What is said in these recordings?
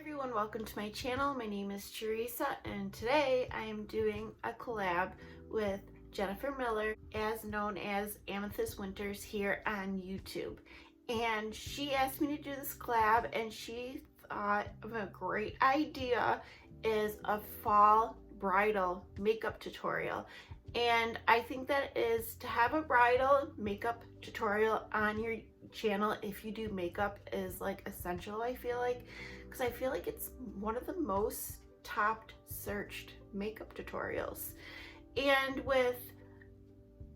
everyone, welcome to my channel. My name is Teresa and today I am doing a collab with Jennifer Miller, as known as Amethyst Winters, here on YouTube. And she asked me to do this collab and she thought of a great idea is a fall bridal makeup tutorial. And I think that is to have a bridal makeup tutorial on your channel if you do makeup is like essential, I feel like, because I feel like it's one of the most top searched makeup tutorials. And with,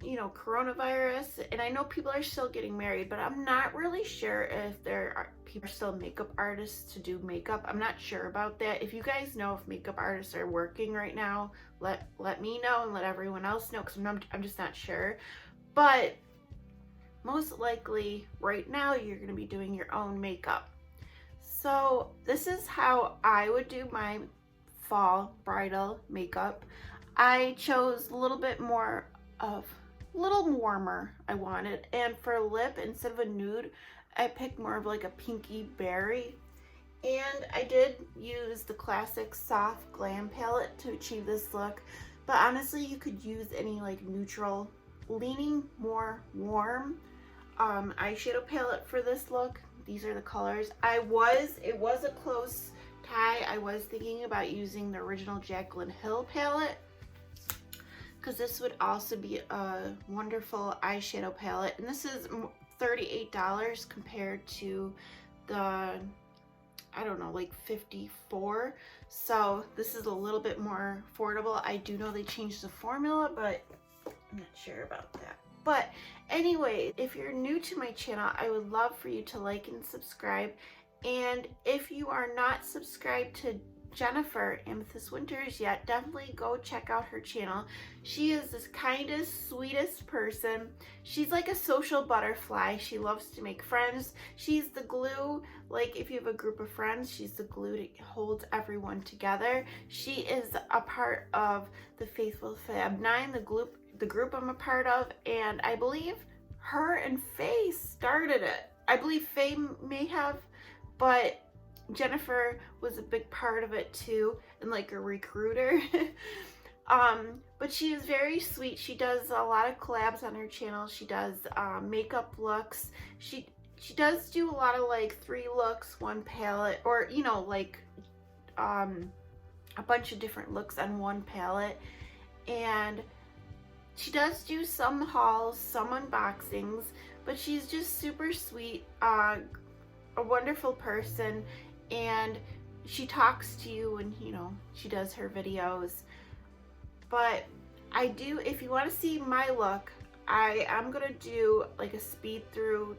you know, coronavirus, and I know people are still getting married, but I'm not really sure if there are people are still makeup artists to do makeup. I'm not sure about that. If you guys know if makeup artists are working right now, let me know and let everyone else know, because I'm just not sure. But most likely right now you're going to be doing your own makeup. So this is how I would do my fall bridal makeup. I chose a little bit more of a little warmer I wanted, and for lip, instead of a nude, I picked more of like a pinky berry. And I did use the classic soft Glam palette to achieve this look, but honestly you could use any like neutral leaning more warm eyeshadow palette for this look. These are the colors. It was a close tie. I was thinking about using the original Jaclyn Hill palette, because this would also be a wonderful eyeshadow palette. And this is $38 compared to the, I don't know, like $54. So this is a little bit more affordable. I do know they changed the formula, but I'm not sure about that. But anyway, if you're new to my channel, I would love for you to like and subscribe. And if you are not subscribed to Jennifer Amethyst Winters yet, definitely go check out her channel. She is the kindest, sweetest person. She's like a social butterfly. She loves to make friends. She's the glue. Like if you have a group of friends, she's the glue that holds everyone together. She is a part of the Faithful Fab 9, the group I'm a part of, and I believe her and Faye started it. I believe Faye may have, but Jennifer was a big part of it too, and like a recruiter. But she is very sweet. She does a lot of collabs on her channel. She does makeup looks. She does do a lot of like 3 looks, 1 palette, or you know, like a bunch of different looks on 1 palette. And she does do some hauls, some unboxings, but she's just super sweet, a wonderful person, and she talks to you and, you know, she does her videos. But I do, if you want to see my look, I'm gonna do like a speed through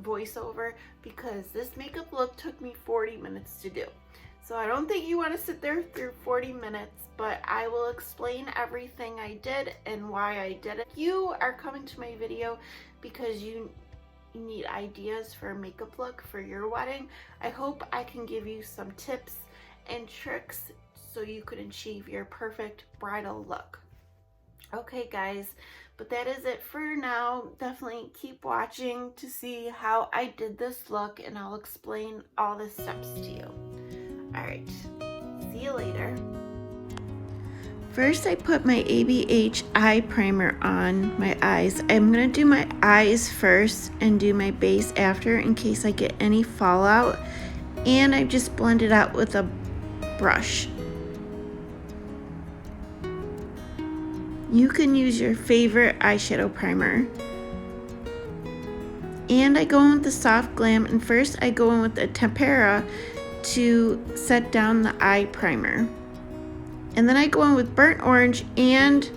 voiceover, because this makeup look took me 40 minutes to do. So I don't think you want to sit there through 40 minutes, but I will explain everything I did and why I did it. You are coming to my video because you need ideas for a makeup look for your wedding. I hope I can give you some tips and tricks so you can achieve your perfect bridal look. Okay guys, but that is it for now. Definitely keep watching to see how I did this look, and I'll explain all the steps to you. Alright, see you later. First, I put my ABH eye primer on my eyes. I'm going to do my eyes first and do my base after in case I get any fallout. And I just blend it out with a brush. You can use your favorite eyeshadow primer. And I go in with the soft Glam, and first I go in with the Tempera to set down the eye primer. And then I go in with burnt orange and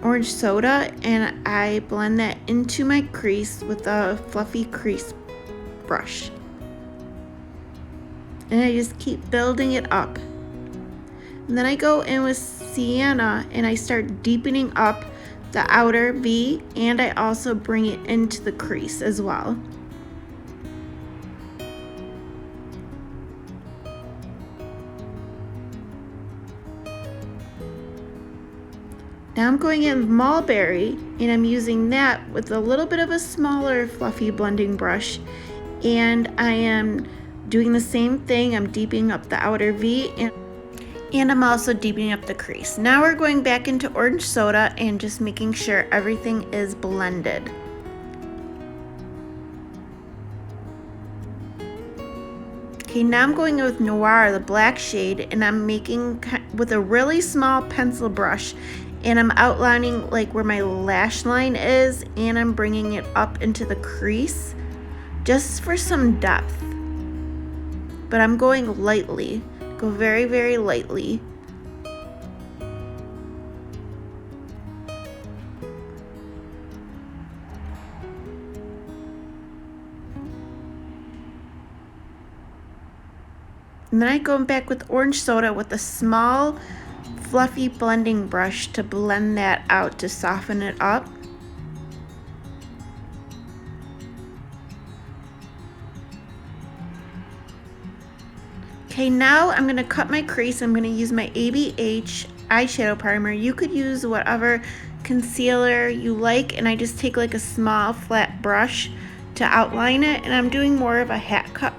orange soda, and I blend that into my crease with a fluffy crease brush. And I just keep building it up. And then I go in with sienna and I start deepening up the outer V, and I also bring it into the crease as well. Now I'm going in with Mulberry, and I'm using that with a little bit of a smaller fluffy blending brush, and I am doing the same thing. I'm deepening up the outer V and I'm also deepening up the crease. Now we're going back into orange soda and just making sure everything is blended. Okay, now I'm going with Noir, the black shade, and I'm making with a really small pencil brush, and I'm outlining like where my lash line is, and I'm bringing it up into the crease just for some depth. But I'm going lightly, go very, very lightly. And then I go back with orange soda with a small fluffy blending brush to blend that out, to soften it up. Okay, now I'm going to cut my crease. I'm going to use my ABH eyeshadow primer. You could use whatever concealer you like, and I just take like a small flat brush to outline it, and I'm doing more of a hat cut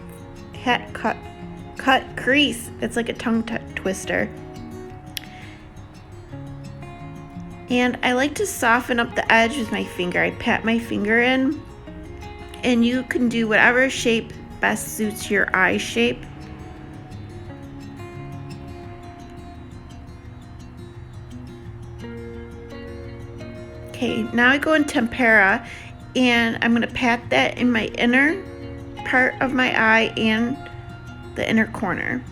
crease. It's like a tongue twister. And I like to soften up the edge with my finger. I pat my finger in, and you can do whatever shape best suits your eye shape. Okay, now I go in Tempera, and I'm going to pat that in my inner part of my eye and the inner corner.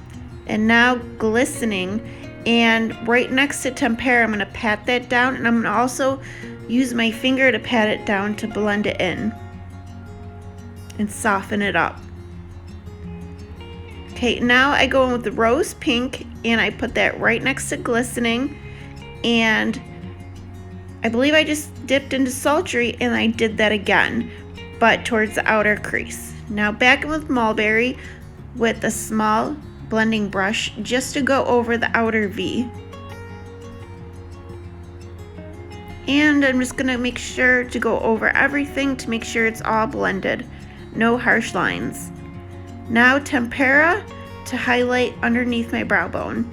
And now glistening, and right next to Tempera, I'm going to pat that down, and I'm going to also use my finger to pat it down to blend it in and soften it up. Okay, now I go in with the rose pink, and I put that right next to glistening, and I believe I just dipped into sultry, and I did that again, but towards the outer crease. Now back in with mulberry with a small blending brush just to go over the outer V. And I'm just gonna make sure to go over everything to make sure it's all blended. No harsh lines. Now Tempera to highlight underneath my brow bone.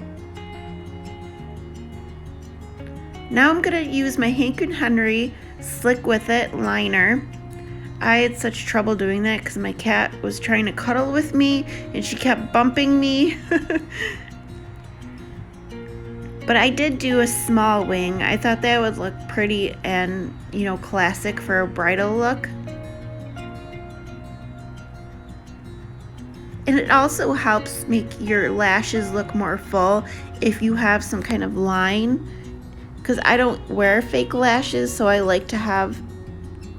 Now I'm gonna use my Hank & Henry Slick With It liner. I had such trouble doing that because my cat was trying to cuddle with me and she kept bumping me. But I did do a small wing. I thought that would look pretty and, you know, classic for a bridal look. And it also helps make your lashes look more full if you have some kind of line, because I don't wear fake lashes, so I like to have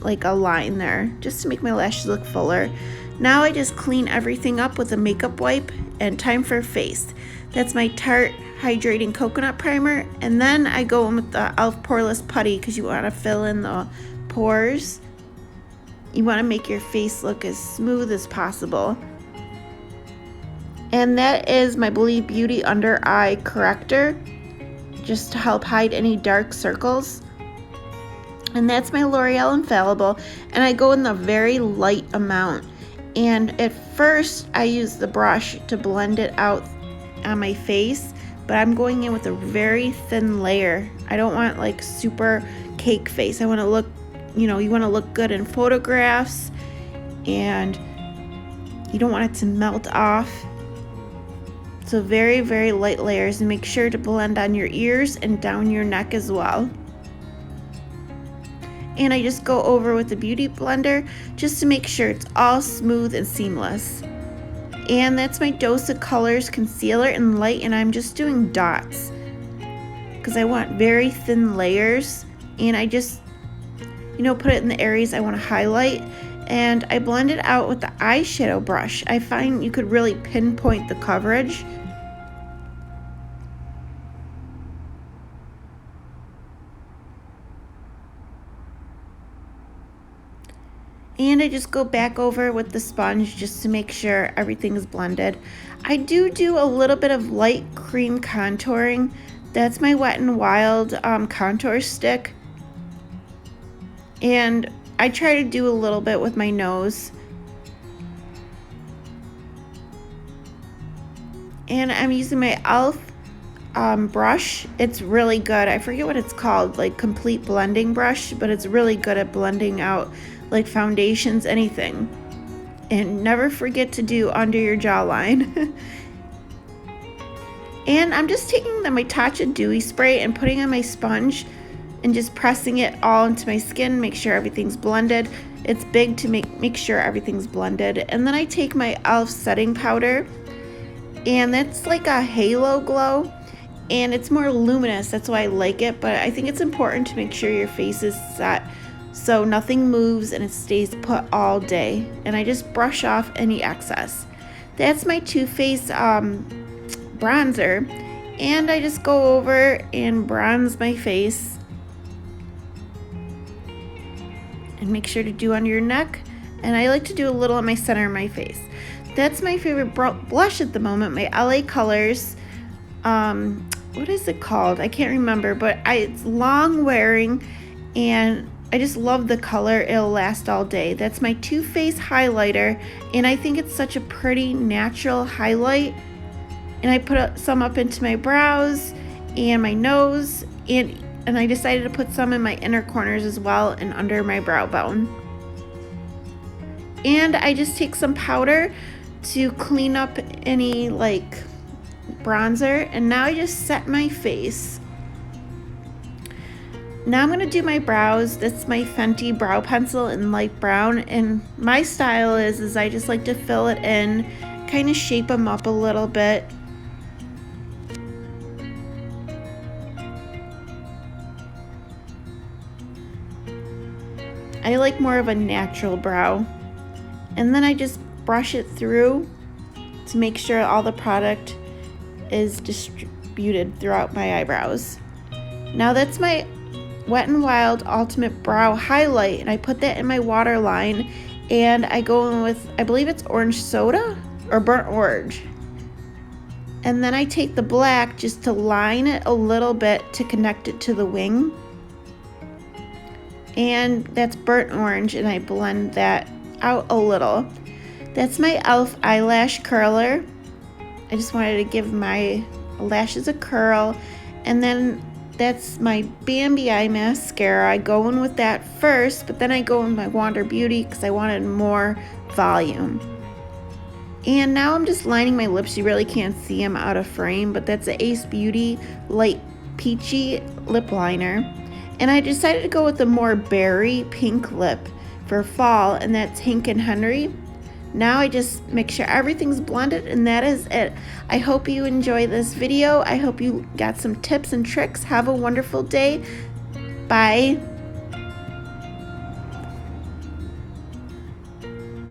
like a line there just to make my lashes look fuller. Now I just clean everything up with a makeup wipe, and time for face. That's my Tarte Hydrating Coconut Primer, and then I go in with the e.l.f. Poreless Putty because you want to fill in the pores. You want to make your face look as smooth as possible. And that is my Believe Beauty Under Eye Corrector, just to help hide any dark circles. And that's my L'Oreal Infallible, and I go in the very light amount. And at first I use the brush to blend it out on my face, but I'm going in with a very thin layer. I don't want like super cake face. I want to look, you know, you want to look good in photographs, and you don't want it to melt off. So very, very light layers, and make sure to blend on your ears and down your neck as well. And I just go over with the Beauty Blender just to make sure it's all smooth and seamless. And that's my Dose of Colors concealer in light, and I'm just doing dots because I want very thin layers, and I just, you know, put it in the areas I want to highlight, and I blend it out with the eyeshadow brush. I find you could really pinpoint the coverage. And I just go back over with the sponge just to make sure everything is blended. I do a little bit of light cream contouring. That's my Wet n Wild contour stick. And I try to do a little bit with my nose. And I'm using my e.l.f. Brush. It's really good. I forget what it's called, like complete blending brush, but it's really good at blending out like foundations, anything. And never forget to do under your jawline. And I'm just taking the Matcha Dewy Spray and putting on my sponge and just pressing it all into my skin, make sure everything's blended. It's big to make sure everything's blended. And then I take my e.l.f. setting powder, and that's like a halo glow, and it's more luminous. That's why I like it, but I think it's important to make sure your face is set so nothing moves and it stays put all day. And I just brush off any excess. That's my Too Faced bronzer, and I just go over and bronze my face. And make sure to do under your neck, and I like to do a little on my center of my face. That's my favorite blush at the moment, my LA Colors. What is it called? I can't remember, but it's long wearing, and I just love the color. It'll last all day. That's my Too Faced highlighter, and I think it's such a pretty natural highlight. And I put some up into my brows and my nose, and I decided to put some in my inner corners as well and under my brow bone. And I just take some powder to clean up any like bronzer, and now I just set my face. Now I'm going to do my brows. That's my Fenty brow pencil in light brown, and my style is I just like to fill it in, kind of shape them up a little bit. I like more of a natural brow. And then I just brush it through to make sure all the product is distributed throughout my eyebrows. Now that's my Wet n Wild Ultimate Brow Highlight, and I put that in my waterline, and I go in with, I believe it's orange soda or burnt orange. And then I take the black just to line it a little bit to connect it to the wing. And that's burnt orange, and I blend that out a little. That's my e.l.f. eyelash curler. I just wanted to give my lashes a curl. And then that's my Bambi eye mascara. I go in with that first, but then I go in my Wander Beauty because I wanted more volume. And now I'm just lining my lips. You really can't see them out of frame, but that's the Ace Beauty Light Peachy Lip Liner. And I decided to go with a more berry pink lip for fall, and that's Hank and Henry. Now I just make sure everything's blended, and that is it. I hope you enjoy this video. I hope you got some tips and tricks. Have a wonderful day. Bye.